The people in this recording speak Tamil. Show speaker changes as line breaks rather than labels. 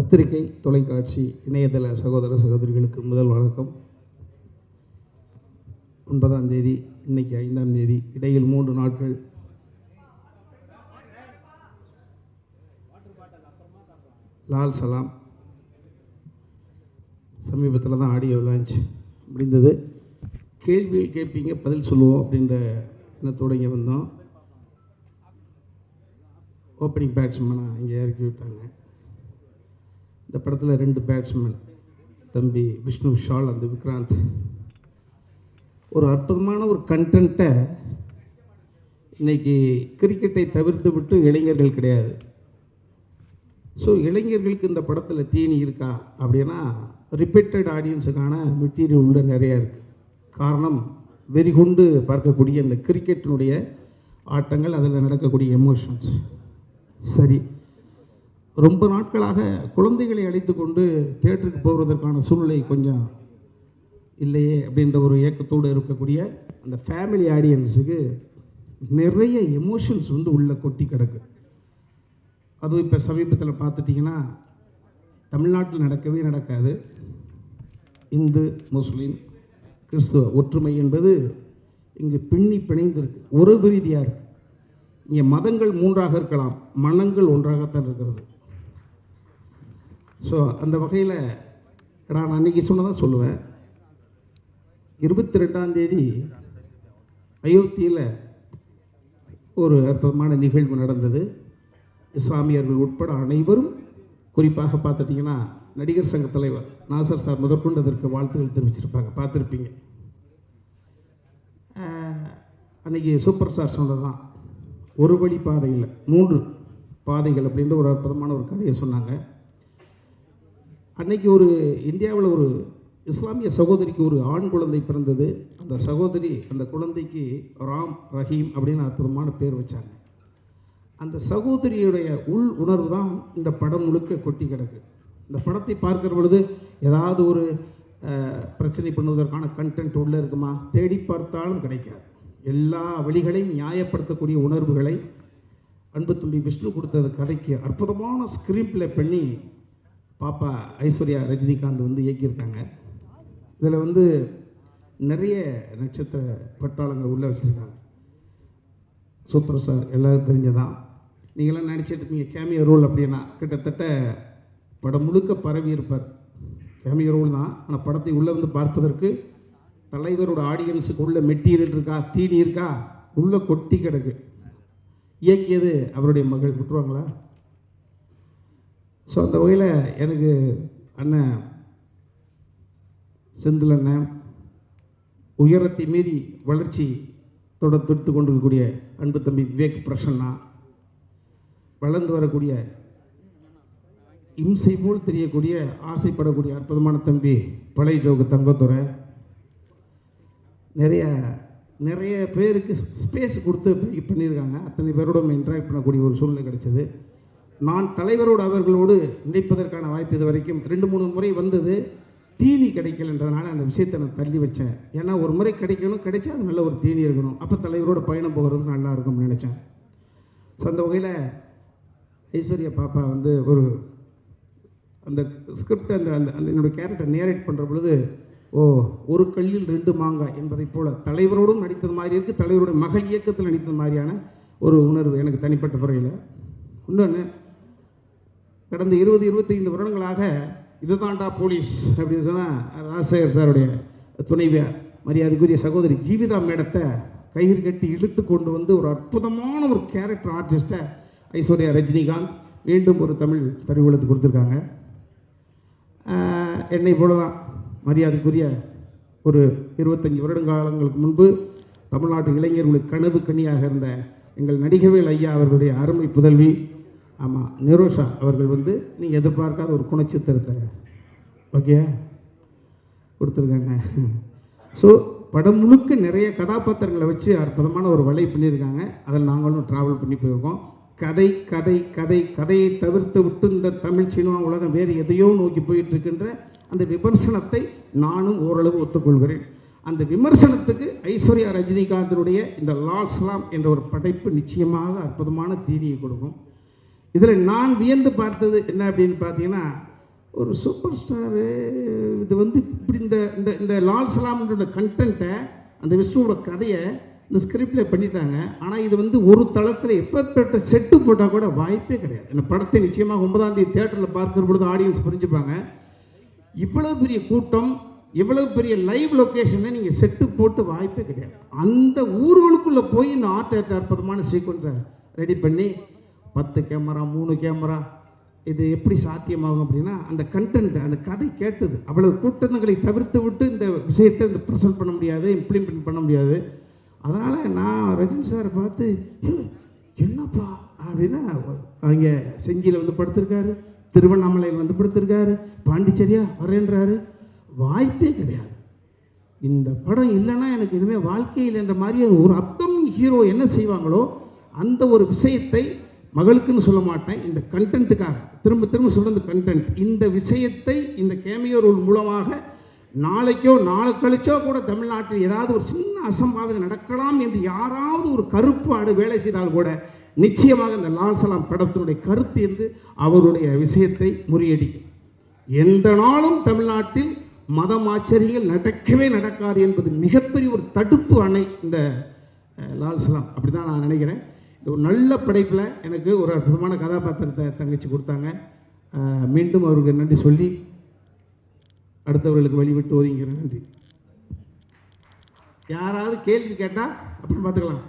பத்திரிகை, தொலைக்காட்சி, இணையதள சகோதர சகோதரிகளுக்கு முதல் வணக்கம். 9ஆம் தேதி, இன்னைக்கு 5ஆம் தேதி, இடையில் 3 நாட்கள் லால் சலாம், சமீபத்தில் தான் ஆடியோ லான்ச் முடிந்தது. கேள்வியில் கேட்பீங்க, பதில் சொல்லுவோம் அப்படின்ற எண்ணத்தோடு இங்கே வந்தோம். ஓப்பனிங் பேட்ஸ்மேனை இங்கே இறக்கி விட்டாங்க. இந்த படத்தில் 2 பேட்ஸ்மேன், தம்பி விஷ்ணு விஷால் அந்த விக்ராந்த். ஒரு அற்புதமான ஒரு கண்டென்ட்டை இன்றைக்கி கிரிக்கெட்டை தவிர்த்து விட்டு இளைஞர்கள் கிடையாது. ஸோ இளைஞர்களுக்கு இந்த படத்தில் தீனி இருக்கா அப்படின்னா ரிப்பீட்டட் ஆடியன்ஸுக்கான மெட்டீரியல் உள்ள நிறையா இருக்குது. காரணம், வெறிகொண்டு பார்க்கக்கூடிய இந்த கிரிக்கெட்டினுடைய ஆட்டங்கள், அதில் நடக்கக்கூடிய எமோஷன்ஸ். சரி, ரொம்ப நாட்களாக குழந்தைகளை அழைத்து கொண்டு தியேட்டருக்கு போவதற்கான சூழ்நிலை கொஞ்சம் இல்லையே அப்படின்ற ஒரு ஏக்கத்தோடு இருக்கக்கூடிய அந்த ஃபேமிலி ஆடியன்ஸுக்கு நிறைய எமோஷன்ஸ் உள்ளே கொட்டி கிடக்கு. அதுவும் இப்போ சமீபத்தில் பார்த்துட்டிங்கன்னா தமிழ்நாட்டில் நடக்கவே நடக்காது. இந்து, முஸ்லீம், கிறிஸ்துவ ஒற்றுமை என்பது இங்கே பின்னி பிணைந்திருக்கு, உறவு ரீதியாக இருக்குது. இங்கே மதங்கள் 3ஆக இருக்கலாம், மனங்கள் ஒன்றாகத்தான் இருக்கிறது. ஸோ அந்த வகையில் நான் அன்றைக்கி சொன்னதான் சொல்லுவேன். 22ஆம் தேதி அயோத்தியில் ஒரு அற்புதமான நிகழ்வு நடந்தது. இஸ்லாமியர்கள் உட்பட அனைவரும், குறிப்பாக பார்த்துட்டிங்கன்னா நடிகர் சங்க தலைவர் நாசர் சார் முதற்கொண்டு அதற்கு வாழ்த்துக்கள் தெரிவிச்சிருப்பாங்க, பார்த்துருப்பீங்க. அன்றைக்கி சூப்பர் ஸ்டார் சொன்னதான், ஒரு வழி பாதையில் 3 பாதைகள் அப்படின்ற ஒரு அற்புதமான ஒரு கதையை சொன்னாங்க. அன்றைக்கி ஒரு இந்தியாவில் ஒரு இஸ்லாமிய சகோதரிக்கு ஒரு ஆண் குழந்தை பிறந்தது. அந்த சகோதரி அந்த குழந்தைக்கு ராம் ரஹீம் அப்படின்னு அற்புதமான பேர் வச்சாங்க. அந்த சகோதரியுடைய உள் உணர்வு தான் இந்த படம் முழுக்க கொட்டி கிடக்கு. இந்த படத்தை பார்க்குற பொழுது ஏதாவது ஒரு பிரச்சனை பண்ணுவதற்கான கண்டென்ட் உள்ளே இருக்குமா? தேடி பார்த்தாலும் கிடைக்காது. எல்லா வழிகளையும் நியாயப்படுத்தக்கூடிய உணர்வுகளை அன்பு தம்பி விஷ்ணு கொடுத்த கதைக்கு அற்புதமான ஸ்க்ரீன் ப்ளே பண்ணி பாப்பா ஐஸ்வர்யா ரஜினிகாந்த் இயக்கியிருக்காங்க. இதில் நிறைய நட்சத்திர பட்டாளங்கள் உள்ளே வச்சுருக்காங்க. சூப்பர் ஸ்டார் எல்லோரும் தெரிஞ்சதான். நீங்களாம் நினச்சிட்டு இருக்கீங்க கேமியோ ரோல் அப்படின்னா, கிட்டத்தட்ட படம் முழுக்க பரவி இருப்பார். கேமியோ ரோல் தான், ஆனால் படத்தை உள்ளே பார்ப்பதற்கு தலைவரோட ஆடியன்ஸுக்கு உள்ள மெட்டீரியல் இருக்கா, தீனி இருக்கா, உள்ளே கொட்டி கிடக்கு. இயக்கியது அவருடைய மகள், விட்டுருவாங்களா? ஸோ அந்த வகையில் எனக்கு அண்ணன் செந்தில் அண்ணன், உயரத்தை மீறி வளர்ச்சி தொடுத்து கொண்டிருக்கக்கூடிய அன்பு தம்பி விவேக் பிரசன்னா, வளர்ந்து வரக்கூடிய இம்சை போல் தெரியக்கூடிய ஆசைப்படக்கூடிய அற்புதமான தம்பி பழைய ஜோகு தங்கத்துறை, நிறைய பேருக்கு ஸ்பேஸ் கொடுத்து பண்ணியிருக்காங்க. அத்தனை பேரோட இன்ட்ராக்ட் பண்ணக்கூடிய ஒரு சூழ்நிலை கிடைச்சது. நான் தலைவரோடு அவர்களோடு நினைப்பதற்கான வாய்ப்பு இது வரைக்கும் 2-3 முறை வந்தது. தீனி கிடைக்கலன்றதுனால அந்த விஷயத்தை நான் தள்ளி வச்சேன். ஏன்னா ஒரு முறை கிடைக்கணும், கிடைச்சா அது நல்ல ஒரு தீனி இருக்கணும், அப்போ தலைவரோட பயணம் போகிறது நல்லா இருக்கும்னு நினச்சேன். ஸோ அந்த வகையில் ஐஸ்வர்யா பாப்பா ஒரு அந்த ஸ்கிரிப்ட் அந்த அந்த என்னோடய கேரக்டர் நேரேட் பண்ணுற பொழுது, ஒரு கல்லில் 2 மாங்காய் என்பதை போல் தலைவரோடும் நடித்தது மாதிரி இருக்குது, தலைவரோட மகள் இயக்கத்தில் நடித்தது மாதிரியான ஒரு உணர்வு எனக்கு தனிப்பட்ட முறையில். இன்னொன்று, கடந்த 20-25 வருடங்களாக இதுதான்டா போலீஸ் அப்படின்னு சொன்னால் ராஜசேகர் சாருடைய துணைவியார் மரியாதைக்குரிய சகோதரி ஜீவிதா மேடத்தை கயிறு கட்டி இழுத்து கொண்டு ஒரு அற்புதமான ஒரு கேரக்டர் ஆர்டிஸ்ட்டை ஐஸ்வர்யா ரஜினிகாந்த் மீண்டும் ஒரு தமிழ் திரையுலகத்துக்கு கொடுத்துருக்காங்க. என்னை போல தான் மரியாதைக்குரிய ஒரு 25 வருடங்காலங்களுக்கு முன்பு தமிழ்நாட்டு இளைஞர்களுக்கு கனவு கனியாக இருந்த எங்கள் நடிகவேல் ஐயா அவர்களுடைய அருமை புதல்வி, ஆமாம், நிரோஷா அவர்கள் நீங்கள் எதிர்பார்க்காத ஒரு குணச்சித்திரத்தை ஓகே கொடுத்துருக்காங்க. ஸோ படம் முழுக்க நிறைய கதாபாத்திரங்களை வச்சு அற்புதமான ஒரு வலை பண்ணியிருக்காங்க. அதில் நாங்களும் ட்ராவல் பண்ணி போயிருக்கோம். கதை கதை கதை கதையை தவிர்த்து விட்டு இந்த தமிழ் சினிமா உலகம் வேறு எதையோ நோக்கி போயிட்டுருக்கின்ற அந்த விமர்சனத்தை நானும் ஓரளவு ஒத்துக்கொள்கிறேன். அந்த விமர்சனத்துக்கு ஐஸ்வர்யா ரஜினிகாந்தினுடைய இந்த லால் சலாம் என்ற ஒரு படைப்பு நிச்சயமாக அற்புதமான தீனியை கொடுக்கும். இதில் நான் வியந்து பார்த்தது என்ன அப்படின்னு பார்த்தீங்கன்னா, ஒரு சூப்பர் ஸ்டாரு இது வந்து இப்படி இந்த இந்த இந்த லால் சலாம்ன்ற கண்டென்ட்டை அந்த விஷ்ணுவோட கதையை இந்த ஸ்கிரிப்டில் பண்ணிட்டாங்க. ஆனால் இது வந்து ஒரு தளத்தில் எப்பேற்பட்ட செட்டு போட்டால் கூட வாய்ப்பே கிடையாது. இந்த படத்தை நிச்சயமாக 9ஆம் தேதி தியேட்டரில் பார்க்குற பொழுது ஆடியன்ஸ் புரிஞ்சுப்பாங்க. இவ்வளோ பெரிய கூட்டம், இவ்வளோ பெரிய லைவ் லொக்கேஷனை நீங்கள் செட்டு போட்டு வாய்ப்பே கிடையாது. அந்த ஊர்களுக்குள்ளே போய் இந்த அற்புதமான சீக்வன்ஸை ரெடி பண்ணி 10 கேமரா 3 கேமரா இது எப்படி சாத்தியமாகும் அப்படின்னா அந்த கண்டென்ட் அந்த கதை கேட்டது அவ்வளோ கூட்டங்களை தவிர்த்து விட்டு இந்த விஷயத்தை இந்த ப்ரெசென்ட் பண்ண முடியாது, இம்ப்ளிமெண்ட் பண்ண முடியாது. அதனால் நான் ரஜினி சாரை பார்த்து என்னப்பா அப்படின்னா அவங்க செஞ்சியில் வந்து படுத்திருக்காரு, திருவண்ணாமலையில் வந்து படுத்திருக்காரு, பாண்டிச்சேரியா வரேன்றாரு. வாய்ப்பே கிடையாது. இந்த படம் இல்லைன்னா எனக்கு இனிமேல் வாழ்க்கையில் என்ற மாதிரி ஒரு அப்கமிங் ஹீரோ என்ன செய்வாங்களோ அந்த ஒரு விஷயத்தை மகளுக்குன்னு சொல்ல மாட்டேன், இந்த கண்டென்ட்டுக்காக திரும்ப திரும்ப சொல்கிற கண்டென்ட் இந்த விஷயத்தை இந்த கேமியோ ரோல் மூலமாக நாளைக்கோ நாளை கழிச்சோ கூட தமிழ்நாட்டில் ஏதாவது ஒரு சின்ன அசம்பாவிதம் நடக்கலாம் என்று யாராவது ஒரு கருப்பு ஆடு வேலை செய்தால் கூட நிச்சயமாக இந்த லால் சலாம் படத்தினுடைய கருத்து என்று அவருடைய விஷயத்தை முறியடிக்கும். எந்த நாளும் தமிழ்நாட்டில் மதம் ஆச்சரியங்கள் நடக்கவே நடக்காது என்பது மிகப்பெரிய ஒரு தடுப்பு அணை இந்த லால் சலாம். அப்படி தான் நான் நினைக்கிறேன். ஒரு நல்ல படைப்பில் எனக்கு ஒரு அற்புதமான கதாபாத்திரத்தை தங்கச்சி கொடுத்தாங்க. மீண்டும் அவருக்கு நன்றி சொல்லி அடுத்தவர்களுக்கு வழிவிட்டு ஒதுங்கிறேன். நன்றி. யாராவது கேள்வி கேட்டால் அப்படின்னு பார்த்துக்கலாம்.